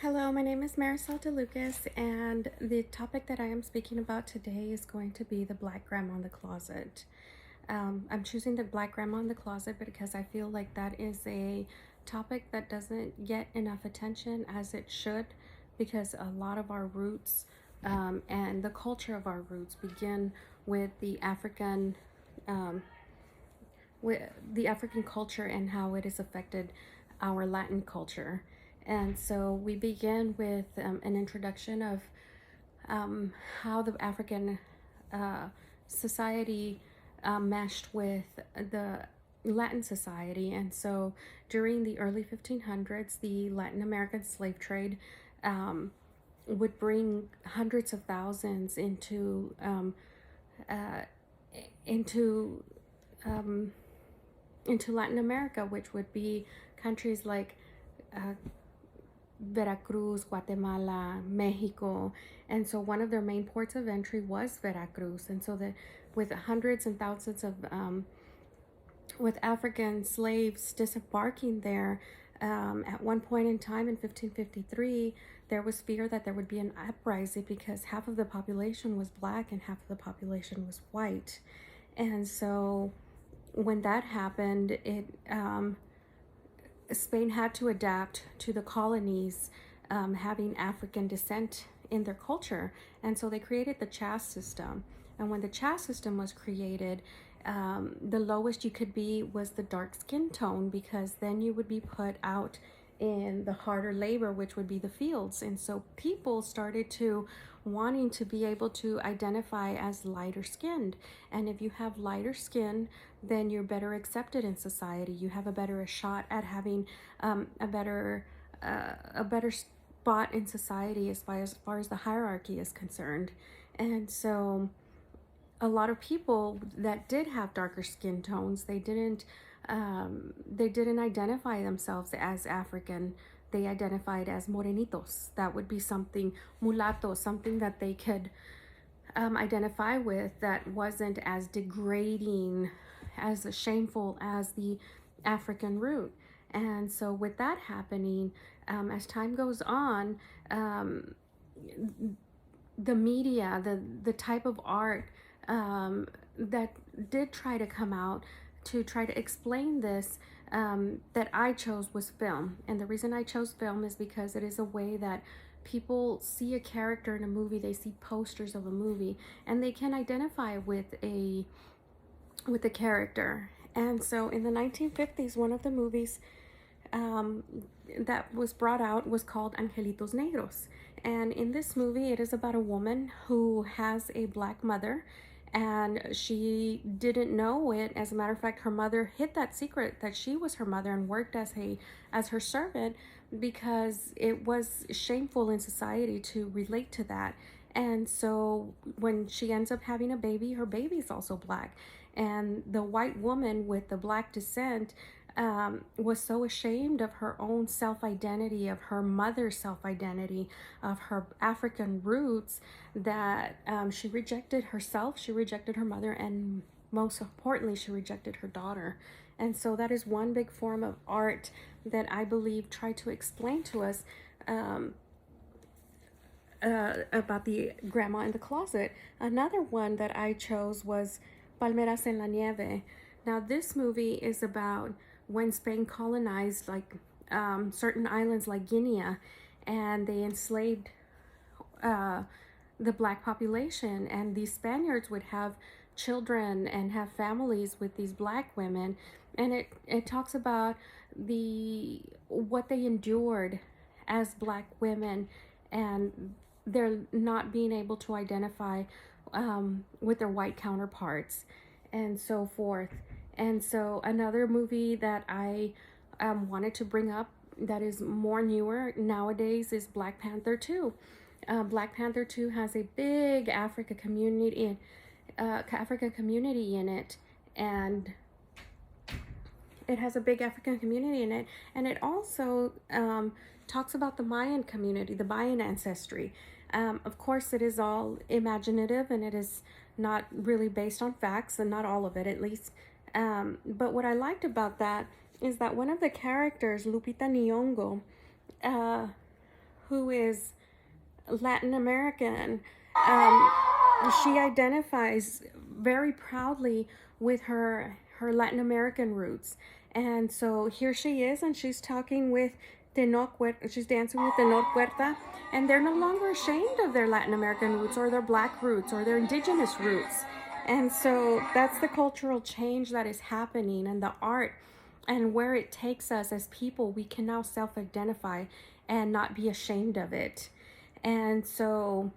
Hello, my name is Marisol DeLucas, and the topic that I am speaking about today is going to be the Black Grandma in the Closet. I'm choosing the Black Grandma in the Closet because I feel like that is a topic that doesn't get enough attention as it should, because a lot of our roots and the culture of our roots begin with um, the African culture and how it has affected our Latin culture. And so we begin with an introduction of how the African uh, society meshed with the Latin society. And so during the early 1500s, the Latin American slave trade um, would bring hundreds of thousands uh, into um, into Latin America, which would be countries like uh, Veracruz, Guatemala, Mexico. And so one of their main ports of entry was Veracruz. And so with hundreds and thousands of with African slaves disembarking there, at one point in time in 1553, there was fear that there would be an uprising because half of the population was black and half of the population was white. And so when that happened, Spain had to adapt to the colonies having African descent in their culture. And so they created the caste system. And when the caste system was created, the lowest you could be was the dark skin tone, because then you would be put out in the harder labor, which would be the fields. And so people started to wanting to be able to identify as lighter skinned. And if you have lighter skin, then you're better accepted in society. You have a better shot at having a better spot in society as far as the hierarchy is concerned. And so a lot of people that did have darker skin tones, they didn't identify themselves as African. They identified as morenitos. That would be something mulatto, something that they could identify with, that wasn't as degrading, as shameful as the African root. And so with that happening, as time goes on, the media, the type of art that did try to come out to try to explain this, that I chose, was film. And the reason I chose film is because it is a way that people see a character in a movie, they see posters of a movie, and they can identify with the character. And so in the 1950s, one of the movies um, that was brought out was called Angelitos Negros. And in this movie, it is about a woman who has a black mother, and she didn't know it. As a matter of fact, her mother hid that secret that she was her mother and worked as her servant, because it was shameful in society to relate to that. And so when she ends up having a baby, her baby is also black. And the white woman with the black descent was so ashamed of her own self identity, of her mother's self identity, of her African roots, that she rejected herself, she rejected her mother, and most importantly, she rejected her daughter. And so that is one big form of art that I believe tried to explain to us about the grandma in the closet. Another one that I chose was Palmeras en la Nieve. Now, this movie is about when Spain colonized certain islands like Guinea, and they enslaved uh, the black population, and these Spaniards would have children and have families with these black women. And it talks about what they endured as black women, and they're not being able to identify with their white counterparts and so forth. And so another movie that I wanted to bring up that is more newer nowadays is Black Panther 2. Black Panther 2 has a big African community in it, and it has a big African community in it, and it also talks about the Mayan community, the Mayan ancestry. Of course, it is all imaginative, and it is not really based on facts, and not all of it at least. But what I liked about that is that one of the characters, Lupita Nyong'o, uh, who is Latin American. Um, she identifies very proudly with her Latin American roots. And so here she is, and she's talking with Tenoch Huerta. She's dancing with Tenoch Huerta, and they're no longer ashamed of their Latin American roots or their black roots or their indigenous roots. And so that's the cultural change that is happening, and the art and where it takes us as people. We can now self-identify and not be ashamed of it. And so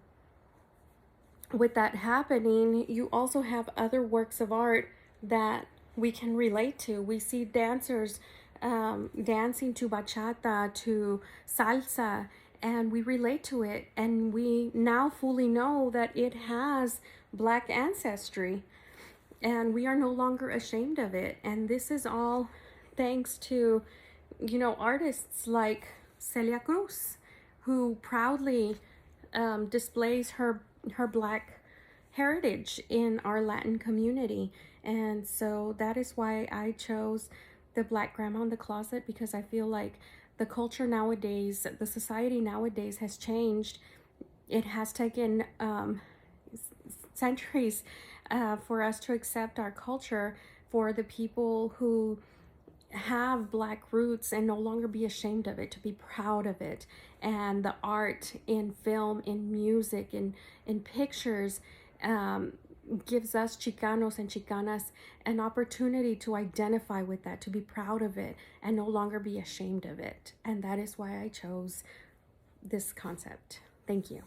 with that happening, you also have other works of art that we can relate to. We see dancers dancing to bachata, to salsa, and we relate to it. And we now fully know that it has Black ancestry, and we are no longer ashamed of it. And this is all thanks to, artists like Celia Cruz, who proudly displays her Black heritage in our Latin community. And so that is why I chose the Black Grandma in the Closet, because I feel like the culture nowadays, the society nowadays has changed. It has taken centuries for us to accept our culture, for the people who have Black roots and no longer be ashamed of it, to be proud of it. And the art in film, in music, in pictures gives us Chicanos and Chicanas an opportunity to identify with that, to be proud of it, and no longer be ashamed of it. And that is why I chose this concept. Thank you.